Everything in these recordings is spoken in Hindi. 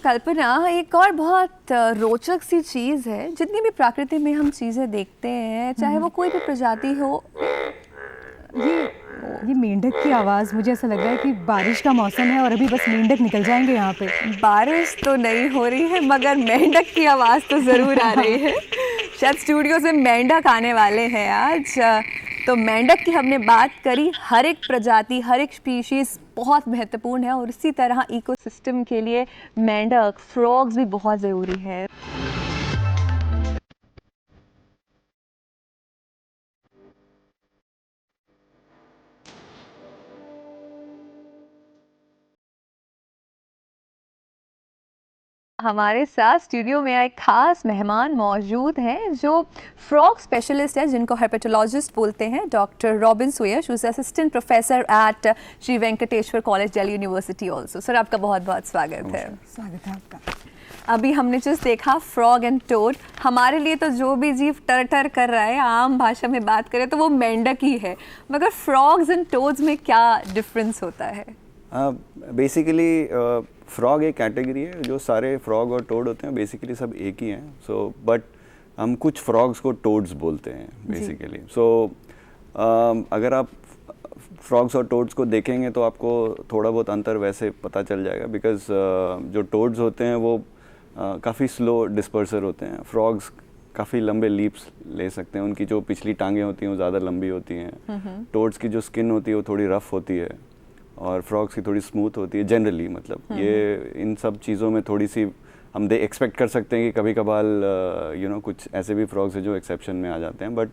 कल्पना, एक और बहुत रोचक सी चीज़ है, जितनी भी प्रकृति में हम चीज़ें देखते हैं, चाहे वो कोई भी प्रजाति हो। ये मेंढक की आवाज़, मुझे ऐसा लग रहा है कि बारिश का मौसम है और अभी बस मेंढक निकल जाएंगे यहाँ पे। बारिश तो नहीं हो रही है मगर मेंढक की आवाज़ तो ज़रूर आ रही है। शायद स्टूडियो से मेंढक आने वाले हैं आज। तो मेंढक की हमने बात करी, हर एक प्रजाति, हर एक स्पीशीज़ बहुत महत्वपूर्ण है और इसी तरह इकोसिस्टम के लिए मेंढक, फ्रॉग्स भी बहुत ज़रूरी है। हमारे साथ स्टूडियो में एक खास मेहमान मौजूद हैं जो फ्रॉग स्पेशलिस्ट है, जिनको हेपेटोलॉजिस्ट बोलते हैं, doctor robin Suyash, who is assistant professor at Shri Venkateshwara college, Delhi university also. Sir, आपका बहुत बहुत स्वागत है। स्वागत है आपका। अभी हमने जस्ट देखा फ्रॉग एंड टोड। हमारे लिए तो जो भी जीव टर टर कर रहा है, आम भाषा में बात करें तो वो मेंढक ही है, मगर फ्रॉग्स एंड टोड्स में क्या डिफरेंस होता है? बेसिकली फ्रॉग एक कैटेगरी है, जो सारे फ्रॉग और टोड होते हैं बेसिकली सब एक ही हैं। सो बट हम कुछ फ्रॉग्स को टोड्स बोलते हैं बेसिकली। सो अगर आप फ्रॉग्स और टोड्स को देखेंगे तो आपको थोड़ा बहुत अंतर वैसे पता चल जाएगा, बिकॉज जो टोड्स होते हैं वो काफ़ी स्लो डिस्पर्सर होते हैं। फ्रॉग्स काफ़ी लंबे लीप्स ले सकते हैं, उनकी जो पिछली टांगें होती हैं वो ज़्यादा लंबी होती हैं। टोड्स की जो स्किन होती है वो थोड़ी रफ़ होती है और फ्रॉग्स की थोड़ी स्मूथ होती है जनरली। मतलब ये इन सब चीज़ों में थोड़ी सी हम एक्सपेक्ट कर सकते हैं कि कभी कभार कुछ ऐसे भी फ्रॉग्स हैं जो एक्सेप्शन में आ जाते हैं, बट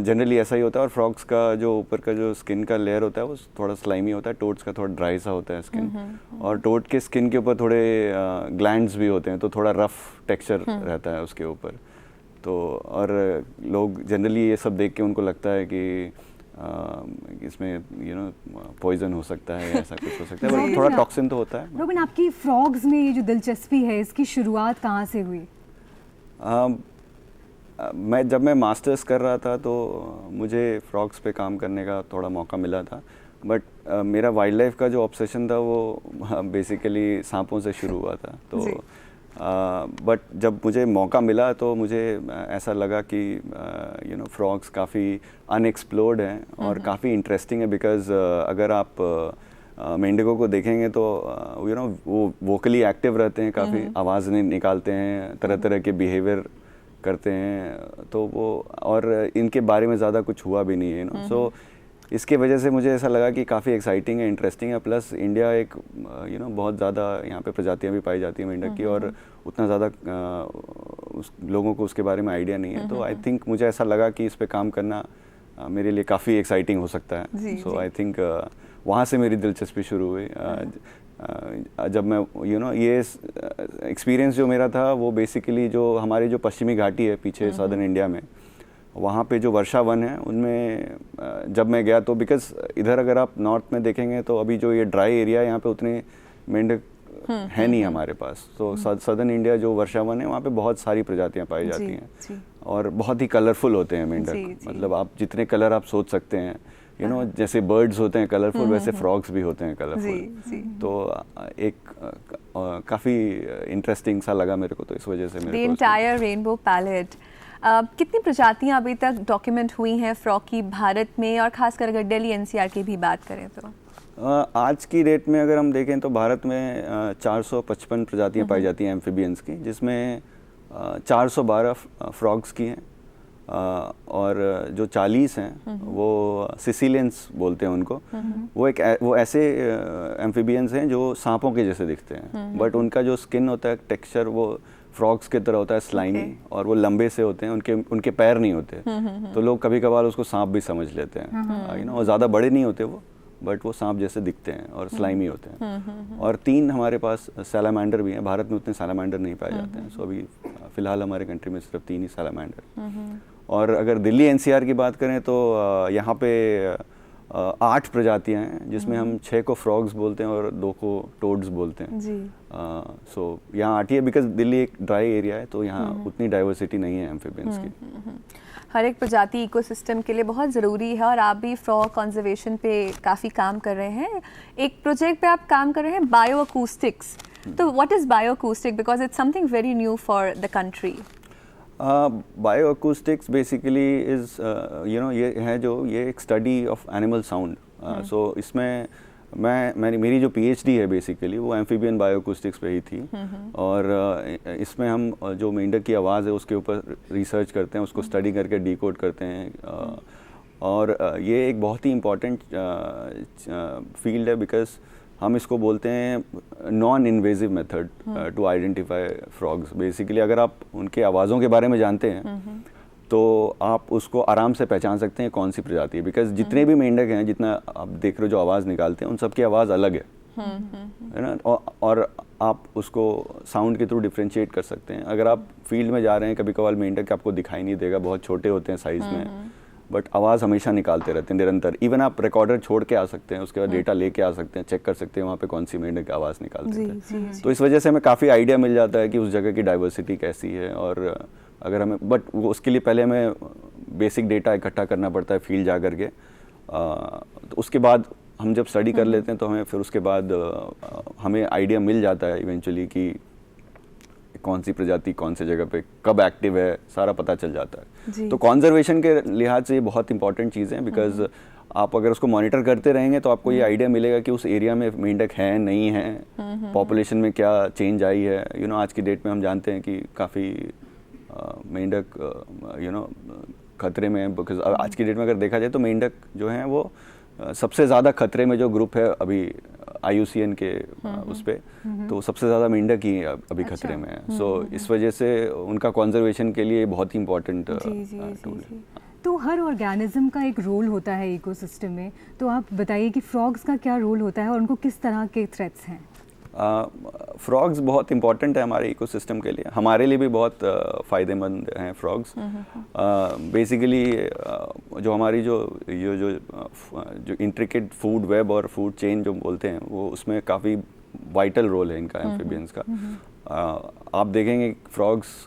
जनरली ऐसा ही होता है। और फ्रॉग्स का जो ऊपर का जो स्किन का लेयर होता है वो थोड़ा स्लाइमी होता है, टोड्स का थोड़ा ड्राई सा होता है स्किन। और टोड के स्किन के ऊपर थोड़े ग्लैंड्स भी होते हैं, तो थोड़ा रफ टेक्सचर रहता है उसके ऊपर। तो और लोग जनरली ये सब देख के उनको लगता है कि इसमें पॉइजन हो सकता है, ऐसा कुछ हो सकता है, बट थोड़ा टॉक्सिन तो होता है। रोबिन, आपकी फ्रॉग्स में ये जो दिलचस्पी है, इसकी शुरुआत कहाँ से हुई? जब मैं मास्टर्स कर रहा था तो मुझे फ्रॉग्स पे काम करने का थोड़ा मौका मिला था, बट मेरा वाइल्ड लाइफ का जो ऑब्सेशन था वो बेसिकली सांपों से शुरू हुआ था। तो बट जब मुझे मौका मिला तो मुझे ऐसा लगा कि फ्रॉग्स काफ़ी अनएक्सप्लोर्ड हैं और काफ़ी इंटरेस्टिंग है, बिकॉज अगर आप मेंढकों को देखेंगे तो वो वोकली एक्टिव रहते हैं, काफ़ी आवाज़ निकालते हैं, तरह तरह के बिहेवियर करते हैं, तो वो और इनके बारे में ज़्यादा कुछ हुआ भी नहीं है। सो इसके वजह से मुझे ऐसा लगा कि काफ़ी एक्साइटिंग है, इंटरेस्टिंग है। प्लस इंडिया एक बहुत ज़्यादा यहाँ पे प्रजातियाँ भी पाई जाती हैं मेंढक की, और उतना ज़्यादा लोगों को उसके बारे में आइडिया नहीं है। तो आई थिंक मुझे ऐसा लगा कि इस पे काम करना मेरे लिए काफ़ी एक्साइटिंग हो सकता है। सो आई थिंक वहाँ से मेरी दिलचस्पी शुरू हुई। जब मैं ये एक्सपीरियंस जो मेरा था वो बेसिकली जो हमारी जो पश्चिमी घाटी है पीछे सदर्न इंडिया में, वहाँ पे जो वर्षा वन है उनमें जब मैं गया तो बिकॉज इधर अगर आप नॉर्थ में देखेंगे तो अभी जो ये ड्राई एरिया है यहाँ पे उतने मेंढक है नहीं हमारे पास। तो सदर्न इंडिया जो वर्षा वन है वहाँ पे बहुत सारी प्रजातियाँ पाई जाती हैं और बहुत ही कलरफुल होते हैं मेंढक। मतलब आप जितने कलर आप सोच सकते हैं, जैसे बर्ड्स होते हैं कलरफुल, वैसे फ्रॉग्स भी होते हैं कलरफुल। तो एक काफ़ी इंटरेस्टिंग सा लगा मेरे को, तो इस वजह से मेरे को एंटायर रेनबो पैलेट। कितनी प्रजातियां अभी तक डॉक्यूमेंट हुई हैं फ्रॉग की भारत में, और खासकर अगर दिल्ली एनसीआर की भी बात करें तो? आज की डेट में अगर हम देखें तो भारत में 455 प्रजातियां पाई जाती हैं एम्फीबियंस की, जिसमें 412 फ्रॉग्स की हैं, और जो 40 हैं वो सिसिलियंस बोलते हैं उनको। वो ऐसे एम्फीबियंस हैं जो सांपों के जैसे दिखते हैं, बट उनका जो स्किन होता है टेक्सचर वो फ्रॉग्स की तरह होता है, स्लाइमी, और वो लंबे से होते हैं, उनके पैर नहीं होते। तो लोग कभी कभार उसको सांप भी समझ लेते हैं। और ज़्यादा बड़े नहीं होते वो, बट वो सांप जैसे दिखते हैं और स्लाइमी होते हैं। और 3 हमारे पास सैलामेंडर भी हैं। भारत में उतने सैलामेंडर नहीं पाए जाते हैं, सो अभी फ़िलहाल हमारे कंट्री में सिर्फ 3 ही सैलामेंडर। और अगर दिल्ली एनसीआर की बात करें तो यहाँ पे 8 प्रजातियाँ हैं, जिसमें हम 6 को फ्रॉग्स बोलते हैं और 2 को टोड्स बोलते हैं। सो यहाँ 8 ही है, बिकॉज दिल्ली एक ड्राई एरिया है, तो यहाँ उतनी डाइवर्सिटी नहीं है एम्फीबियंस की। हर एक प्रजाति इकोसिस्टम के लिए बहुत ज़रूरी है, और आप भी फ्रॉग कंजर्वेशन पे काफ़ी काम कर रहे हैं। एक प्रोजेक्ट पे आप काम कर रहे हैं, बायो अकूस्टिक्स। तो what is bioacoustic, because it's something very new for the country? Bioacoustics basically is ये एक study of animal sound. So इसमें मेरी जो पीएचडी है बेसिकली वो एम्फीबियन बायोअकूस्टिक्स पे ही थी। और इसमें हम जो मेंढक की आवाज़ है उसके ऊपर रिसर्च करते हैं, उसको स्टडी करके डिकोड करते हैं। और ये एक बहुत ही इम्पॉर्टेंट फील्ड है, बिकॉज हम इसको बोलते हैं non invasive method to identify frogs. Basically अगर आप उनके आवाज़ों के बारे में जानते हैं तो आप उसको आराम से पहचान सकते हैं कौन सी प्रजाति है, बिकॉज जितने भी मेंढक हैं, जितना आप देख रहे हो जो आवाज़ निकालते हैं, उन सबकी आवाज़ अलग है ना। और आप उसको साउंड के थ्रू डिफ्रेंशिएट कर सकते हैं। अगर आप फील्ड में जा रहे हैं, कभी कभार मेंढक आपको दिखाई नहीं देगा, बहुत छोटे होते हैं साइज़ में, बट आवाज़ हमेशा निकालते रहते हैं निरंतर। इवन आप रिकॉर्डर छोड़ के आ सकते हैं, उसके बाद डेटा लेके आ सकते हैं, चेक कर सकते हैं वहाँ पे कौन सी मेंढक आवाज़ निकालते हैं। तो इस वजह से हमें काफ़ी आइडिया मिल जाता है कि उस जगह की डाइवर्सिटी कैसी है। और अगर हमें उसके लिए पहले हमें बेसिक डेटा इकट्ठा करना पड़ता है फील्ड जा कर के। तो उसके बाद हम जब स्टडी कर लेते हैं तो हमें फिर उसके बाद हमें आइडिया मिल जाता है इवेंचुअली कि कौन सी प्रजाति कौन सी जगह पे कब एक्टिव है, सारा पता चल जाता है। तो कॉन्जर्वेशन के लिहाज से ये बहुत इंपॉर्टेंट चीज़ें हैं, बिकॉज आप अगर उसको मॉनिटर करते रहेंगे तो आपको ये आइडिया मिलेगा कि उस एरिया में मेंढक हैं नहीं हैं, पॉपुलेशन में क्या चेंज आई है। आज की डेट में हम जानते हैं कि काफ़ी मेंढक खतरे में है, बिकॉज आज की डेट में अगर देखा जाए तो मेंढक जो हैं वो सबसे ज़्यादा खतरे में जो ग्रुप है अभी IUCN के उस पर, तो सबसे ज़्यादा मेंढक ही अभी खतरे में है। सो इस वजह से उनका कॉन्जर्वेशन के लिए बहुत ही इम्पोर्टेंट टूल है। तो हर ऑर्गेनिज्म का एक रोल होता है इकोसिस्टम में, तो आप बताइए कि फ्रॉग्स का क्या रोल होता है और उनको किस तरह के थ्रेट्स हैं? फ्रॉग्स बहुत इंपॉर्टेंट है हमारे इकोसिस्टम के लिए, हमारे लिए भी बहुत फ़ायदेमंद हैं फ्रॉग्स। बेसिकली जो हमारी जो इंट्रिकेट फूड वेब और फूड चेन जो बोलते हैं वो, उसमें काफ़ी वाइटल रोल है इनका, एम्फीबियंस का। आप देखेंगे फ्रॉग्स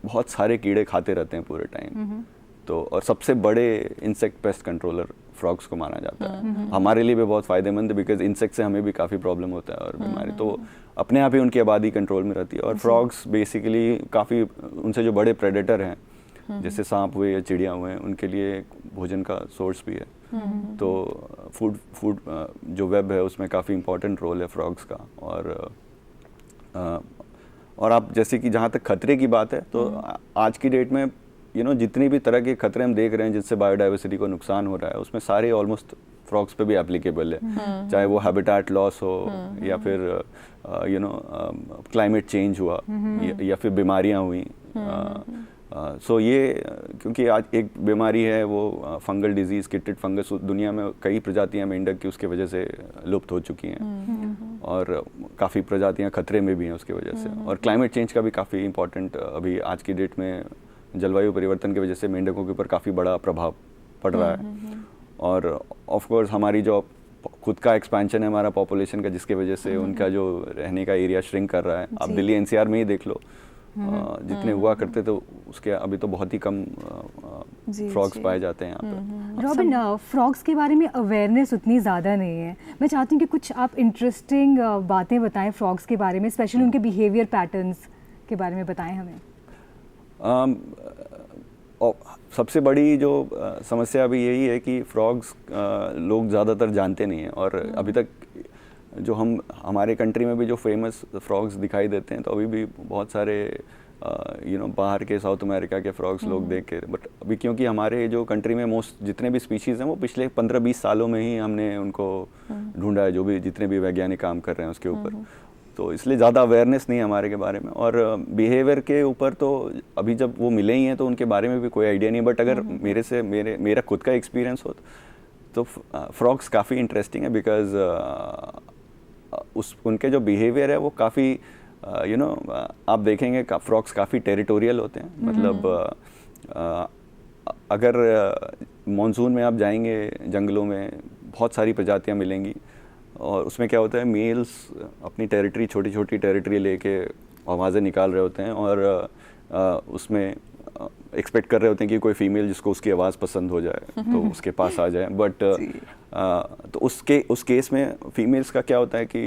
बहुत सारे कीड़े खाते रहते हैं पूरे टाइम। तो और सबसे बड़े इंसेक्ट पेस्ट कंट्रोलर फ्रॉग्स को माना जाता है। हमारे लिए भी बहुत फ़ायदेमंद है, बिकॉज इंसेक्ट से हमें भी काफ़ी प्रॉब्लम होता है और बीमारी, तो अपने आप ही उनकी आबादी कंट्रोल में रहती है। और फ्रॉग्स बेसिकली काफ़ी उनसे जो बड़े प्रेडेटर हैं, जैसे सांप हुए या चिड़िया हुए, उनके लिए भोजन का सोर्स भी है। तो फूड जो वेब है उसमें काफ़ी इंपॉर्टेंट रोल है फ्रॉग्स का। और आप जैसे कि जहाँ तक खतरे की बात है, तो आज की डेट में जितनी भी तरह के खतरे हम देख रहे हैं जिससे बायोडाइवर्सिटी को नुकसान हो रहा है, उसमें सारे ऑलमोस्ट फ्रॉग्स पे भी एप्लीकेबल है। चाहे वो हैबिटेट लॉस हो या फिर क्लाइमेट चेंज हुआ या फिर बीमारियां हुई। सो ये क्योंकि आज एक बीमारी है वो फंगल डिजीज़, किटेड फंगस, दुनिया में कई प्रजातियां मेंढक की उसके वजह से लुप्त हो चुकी हैं और काफ़ी प्रजातियां खतरे में भी हैं उसकी वजह से। और क्लाइमेट चेंज का भी काफ़ी इंपॉर्टेंट अभी आज की डेट में जलवायु परिवर्तन की वजह से मेंढकों के ऊपर काफ़ी बड़ा प्रभाव पड़ रहा है। और ऑफ कोर्स हमारी जो खुद का एक्सपेंशन है हमारा पॉपुलेशन का, जिसके वजह से उनका जो रहने का एरिया श्रिंक कर रहा है। आप दिल्ली NCR में ही देख लो, जितने हुआ करते तो उसके अभी तो बहुत ही कम फ्रॉग्स पाए जाते हैं यहाँ पे। रॉबिन, फ्रॉग्स के बारे में अवेयरनेस उतनी ज़्यादा नहीं है। मैं चाहती हूँ कि कुछ आप इंटरेस्टिंग बातें बताएं फ्रॉग्स के बारे में, स्पेशली उनके बिहेवियर पैटर्न्स के बारे में बताएं हमें। सबसे बड़ी जो समस्या अभी यही है कि फ्रॉग्स लोग ज़्यादातर जानते नहीं हैं। और अभी तक जो हमारे कंट्री में भी जो फेमस फ्रॉग्स दिखाई देते हैं, तो अभी भी बहुत सारे बाहर के साउथ अमेरिका के फ्रॉग्स लोग देख के, बट अभी क्योंकि हमारे जो कंट्री में मोस्ट जितने भी स्पीशीज़ हैं वो पिछले 15-20 सालों में ही हमने उनको ढूंढा है, जो भी जितने भी वैज्ञानिक काम कर रहे हैं उसके ऊपर, तो इसलिए ज़्यादा अवेयरनेस नहीं है हमारे के बारे में। और बिहेवियर के ऊपर तो अभी जब वो मिले ही हैं तो उनके बारे में भी कोई आइडिया नहीं। बट अगर मेरा खुद का एक्सपीरियंस हो तो फ्रॉग्स काफ़ी इंटरेस्टिंग है, बिकॉज उनके जो बिहेवियर है वो काफ़ी आप देखेंगे फ्रॉग्स काफ़ी टेरिटोरियल होते हैं। मतलब अगर मॉनसून में आप जाएंगे जंगलों में, बहुत सारी प्रजातियां मिलेंगी और उसमें क्या होता है, मेल्स अपनी टेरिटरी, छोटी छोटी टेरिटरी लेके आवाज़ें निकाल रहे होते हैं और उसमें एक्सपेक्ट कर रहे होते हैं कि कोई फीमेल जिसको उसकी आवाज़ पसंद हो जाए तो उसके पास आ जाए, बट तो उस केस में फीमेल्स का क्या होता है कि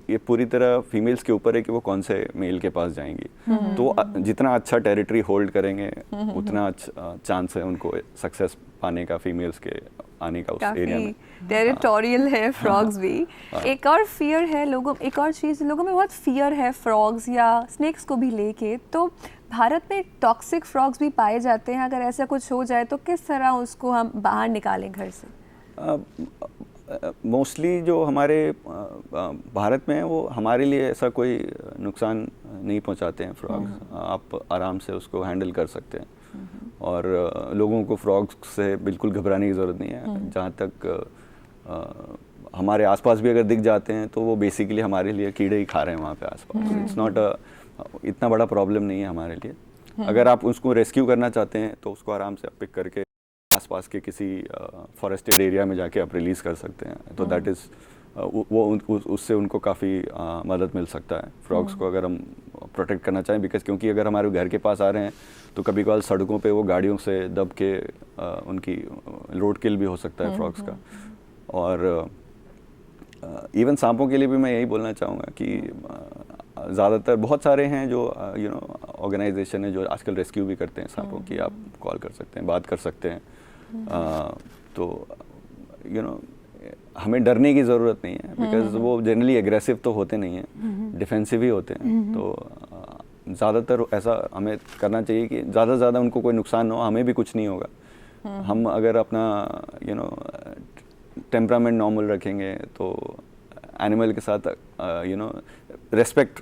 ये पूरी तरह फीमेल्स के ऊपर है कि वो कौन से मेल के पास जाएंगी। तो जितना अच्छा टेरिटरी होल्ड करेंगे उतना अच्छा चांस है उनको सक्सेस पाने का, फीमेल्स के आने का उस एरिया में। टेरिटोरियल है फ्रॉग्स भी। एक और फियर है लोगों, एक और चीज़ लोगों में बहुत फियर है फ्रॉग्स या स्नेक्स को भी लेके। तो भारत में टॉक्सिक फ्रॉग्स भी पाए जाते हैं, अगर ऐसा कुछ हो जाए तो किस तरह उसको हम बाहर निकालें घर से? मोस्टली जो हमारे भारत में है वो हमारे लिए ऐसा कोई नुकसान नहीं पहुंचाते हैं फ्रॉग्स। आप आराम से उसको हैंडल कर सकते हैं और लोगों को फ्रॉग्स से बिल्कुल घबराने की ज़रूरत नहीं है। जहाँ तक हमारे आसपास भी अगर दिख जाते हैं तो वो बेसिकली हमारे लिए कीड़े ही खा रहे हैं वहाँ पे आसपास। इट्स नॉट इतना बड़ा प्रॉब्लम नहीं है हमारे लिए। अगर आप उसको रेस्क्यू करना चाहते हैं तो उसको आराम से पिक करके आसपास के किसी फॉरेस्टेड एरिया में जाके आप रिलीज़ कर सकते हैं। तो दैट इज़ उससे उनको काफ़ी मदद मिल सकता है फ्रॉग्स को अगर हम प्रोटेक्ट करना चाहें। बिकॉज क्योंकि अगर हमारे घर के पास आ रहे हैं तो कभी कभार सड़कों पे वो गाड़ियों से दब के उनकी रोड किल भी हो सकता है फ्रॉग्स का। और इवन सांपों के लिए भी मैं यही बोलना चाहूँगा कि ज़्यादातर बहुत सारे हैं जो ऑर्गेनाइजेशन है जो आजकल रेस्क्यू भी करते हैं सांपों की। आप कॉल कर सकते हैं, बात कर सकते हैं। तो हमें डरने की ज़रूरत नहीं है बिकॉज वो जनरली एग्रेसिव तो होते नहीं हैं, डिफेंसिव ही होते हैं। तो ज़्यादातर ऐसा हमें करना चाहिए कि ज़्यादा से ज़्यादा उनको कोई नुकसान ना हो, हमें भी कुछ नहीं होगा। हम अगर अपना टेम्परामेंट नॉर्मल रखेंगे तो एनिमल के साथ रेस्पेक्ट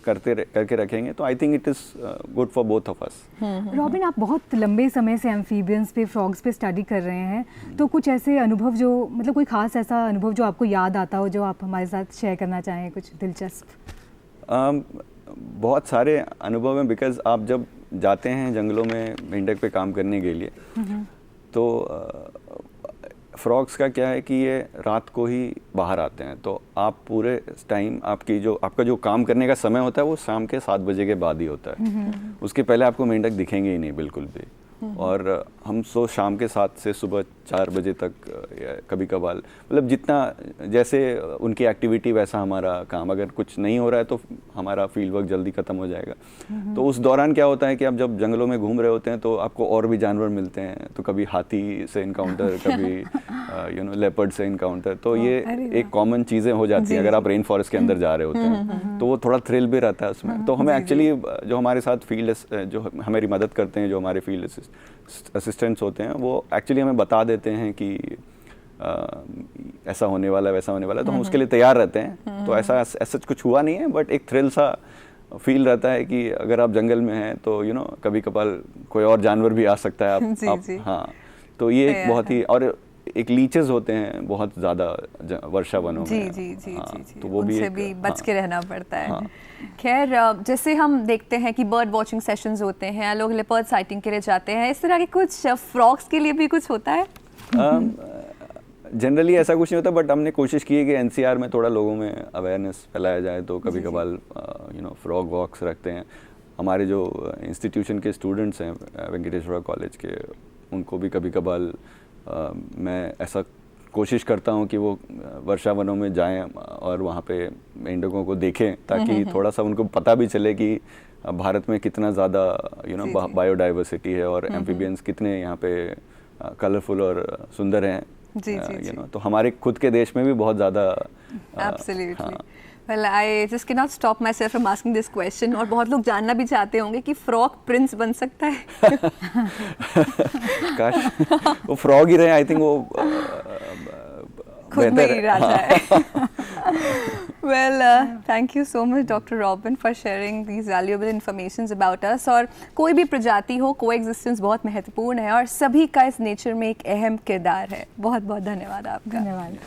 करके रखेंगे तो I think it is good for both of us. Robin, आप बहुत लंबे समय से एम्फीबियंस पे, फ्रॉग्स पे स्टडी कर रहे हैं, तो कुछ ऐसे अनुभव जो मतलब कोई खास ऐसा अनुभव जो आपको याद आता हो जो आप हमारे साथ शेयर करना चाहें, कुछ दिलचस्प? बहुत सारे अनुभव हैं बिकॉज आप जब जाते हैं जंगलों में मेंढक पे काम करने के लिए तो फ्रॉग्स का क्या है कि ये रात को ही बाहर आते हैं। तो आप पूरे टाइम आपका जो काम करने का समय होता है वो शाम के 7 बजे के बाद ही होता है। उसके पहले आपको मेंढक दिखेंगे ही नहीं बिल्कुल भी। और हम शाम के 7 से सुबह 4 बजे तक कभी कभार मतलब जितना जैसे उनकी एक्टिविटी वैसा हमारा काम। अगर कुछ नहीं हो रहा है तो हमारा फील्ड वर्क जल्दी ख़त्म हो जाएगा। तो उस दौरान क्या होता है कि आप जब जंगलों में घूम रहे होते हैं तो आपको और भी जानवर मिलते हैं। तो कभी हाथी से इनकाउंटर, कभी लेपर्ड से इनकाउंटर। तो ये एक कॉमन चीज़ें हो जाती हैं अगर आप रेन फॉरेस्ट के अंदर जा रहे होते हैं। तो वो थोड़ा थ्रिल भी रहता है उसमें। तो हमें एक्चुअली जो हमारे साथ फील्ड जो हमारी मदद करते हैं, जो हमारे फील्ड असिस्टेंट्स होते हैं, वो एक्चुअली हमें बता देते हैं कि ऐसा होने वाला है, वैसा होने वाला है। तो हम उसके लिए तैयार रहते हैं। तो ऐसा कुछ हुआ नहीं है बट एक थ्रिल सा फील रहता है कि अगर आप जंगल में हैं तो कभी कभार कोई और जानवर भी आ सकता है। आप हाँ, तो ये एक बहुत ही, और एक लीचेस होते हैं बहुत ज़्यादा वर्षा वनों में। जी, तो वो उनसे भी बच के रहना पड़ता है। खैर, जैसे हम देखते हैं कि बर्ड वॉचिंग सेशंस होते हैं, लोग लेपर्ड साइटिंग के लिए जाते हैं, इस तरह के कुछ फ्रॉग्स के लिए भी कुछ होता है? जनरली ऐसा कुछ नहीं होता बट हमने कोशिश की है कि एनसीआर में थोड़ा लोगों में अवेयरनेस फैलाया जाए। तो कभी कभार फ्रॉग वॉक्स रखते हैं। हमारे जो इंस्टीट्यूशन के स्टूडेंट्स हैं वेंकटेश्वरा कॉलेज के, उनको भी कभी कभार मैं ऐसा कोशिश करता हूँ कि वो वर्षा वनों में जाएं और वहाँ पे मेंढकों को देखें ताकि थोड़ा सा उनको पता भी चले कि भारत में कितना ज़्यादा बायोडाइवर्सिटी है और एम्फीबियंस कितने यहाँ पे कलरफुल और सुंदर हैं। तो हमारे खुद के देश में भी बहुत ज़्यादा Absolutely. Well, I just cannot stop myself from asking this question. और बहुत लोग जानना भी चाहते होंगे कि फ्रॉग प्रिंस बन सकता है? काश वो फ्रॉग ही रहे। आई थिंक वो खुद में ही राजा है। Well, thank you so much, Dr. Robin, for sharing these valuable informations about us. और कोई भी प्रजाति हो, कोएग्जिस्टेंस बहुत महत्वपूर्ण है और सभी का इस नेचर में एक अहम किरदार है। बहुत बहुत धन्यवाद आपका। धन्यवाद।